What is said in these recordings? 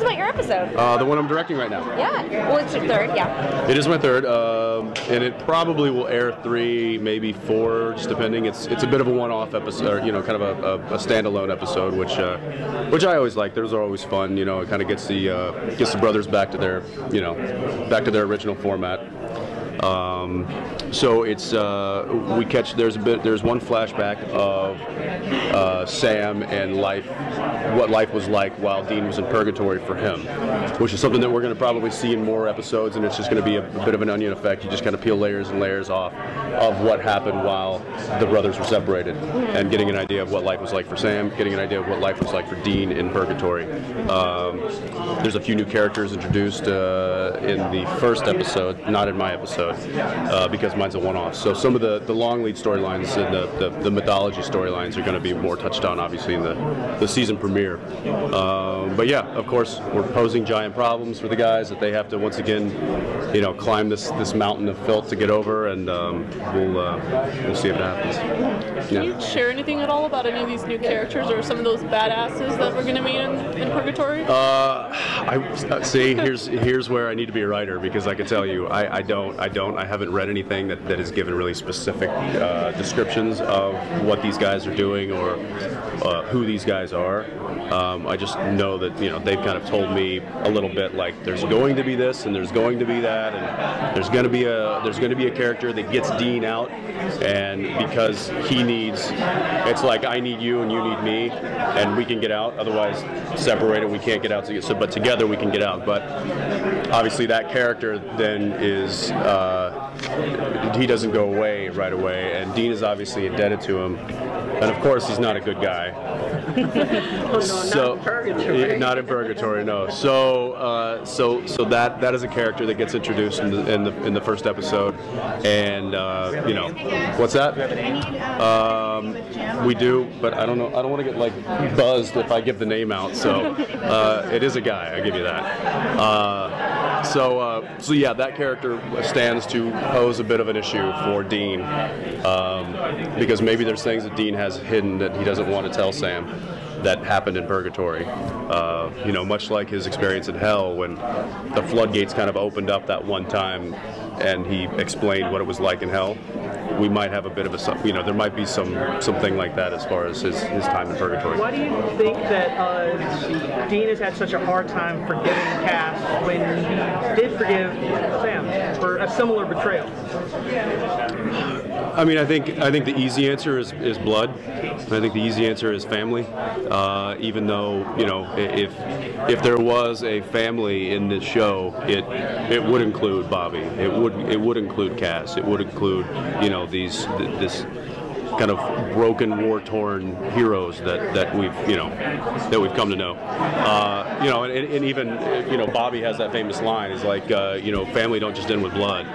us about your episode. The one I'm directing right now. Yeah. Well, it's your third, yeah. It is my third, and it probably will air 3, maybe 4, just depending. It's a bit of a one-off episode, you know, kind of a standalone episode, which I always like. Those are always fun. You know, it kind of gets the brothers back to their, you know, back to their original format. So it's we catch there's one flashback of Sam and what life was like while Dean was in Purgatory for him, which is something that we're going to probably see in more episodes, and it's just going to be a bit of an onion effect. You just kind of peel layers and layers off of what happened while the brothers were separated, and getting an idea of what life was like for Sam, getting an idea of what life was like for Dean in Purgatory. There's a few new characters introduced in the first episode, not in my episode, because mine's a one-off. So some of the long lead storylines and the mythology storylines are going to be more touched on, obviously, in the season premiere. But yeah, of course, we're posing giant problems for the guys that they have to once again, you know, climb this mountain of filth to get over, and we'll see if it happens. Can you share anything at all about any of these new characters or some of those badasses that we're going to meet in Purgatory? I see. Here's where I need to be a writer, because I can tell you, I haven't read anything that has given really specific descriptions of what these guys are doing or who these guys are. I just know that, you know, they've kind of told me a little bit, like, there's going to be this and there's going to be that, and there's going to be a character that gets Dean out, and because he needs, it's like I need you and you need me, and we can get out. Otherwise, separated we can't get out. But together we can get out. But obviously that character then is he doesn't go away right away, and Dean is obviously indebted to him, and of course he's not a good guy. Oh, no, So, not in Purgatory. not in Purgatory, no. So that is a character that gets introduced in the first episode, and you know, what's that? We do, but I don't know. I don't want to get like buzzed if I give the name out. So it is a guy. I give you that. So yeah, that character stands to pose a bit of an issue for Dean, because maybe there's things that Dean has hidden that he doesn't want to tell Sam that happened in Purgatory. You know, much like his experience in Hell, when the floodgates kind of opened up that one time and he explained what it was like in Hell. We might have a bit of a, you know, there might be something like that as far as his time in Purgatory. Why do you think that Dean has had such a hard time forgiving Cass when he did forgive Sam for a similar betrayal? I mean, I think the easy answer is blood. I think the easy answer is family. Even though, you know, if there was a family in this show, it would include Bobby. It would include Cass. It would include, you know, this kind of broken, war-torn heroes that we've come to know. You know, and even, you know, Bobby has that famous line. He's like, you know, family don't just end with blood.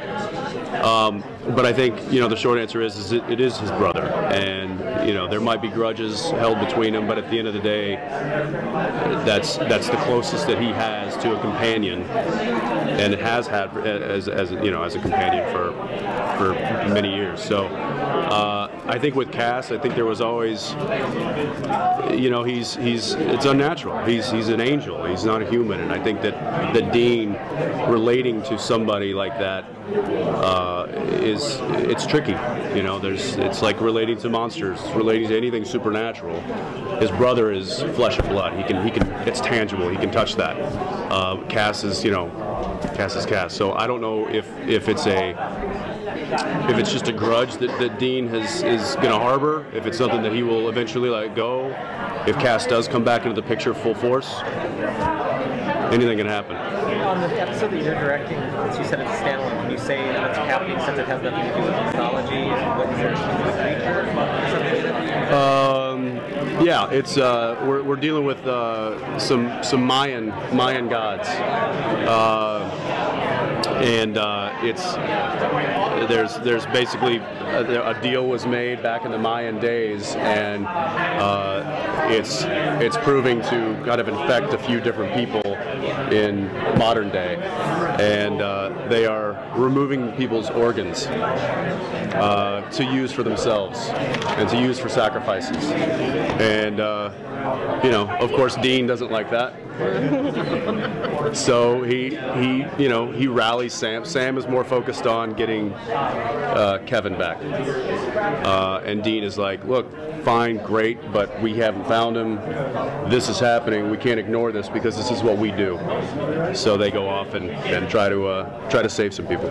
But I think, you know, the short answer is it is his brother, and, you know, there might be grudges held between them, but at the end of the day, that's the closest that he has to a companion, and it has had as you know, as a companion for many years. So I think with Cass, I think there was always, you know, it's unnatural. He's an angel. He's not a human, and I think that Dean relating to somebody like that it's tricky. You know, it's like relating to monsters, it's relating to anything supernatural. His brother is flesh and blood. He can it's tangible. He can touch that. Cass is, you know, Cass is Cass. So I don't know if it's just a grudge that Dean is going to harbor, if it's something that he will eventually let go, if Cass does come back into the picture full force, anything can happen. On the episode that you're directing, since you said it's a standalone, can you say what's happening since it has nothing to do with mythology? And what is there a creature? Yeah, it's we're dealing with some Mayan gods, and there's basically a deal was made back in the Mayan days, and it's proving to kind of infect a few different people in modern day, and they are removing people's organs to use for themselves and to use for sacrifices, and you know, of course, Dean doesn't like that. So he rallies Sam. Sam is more focused on getting Kevin back, and Dean is like, look, fine, great, but we haven't found him. This is happening. We can't ignore this because this is what we do. So they go off and try to save some people.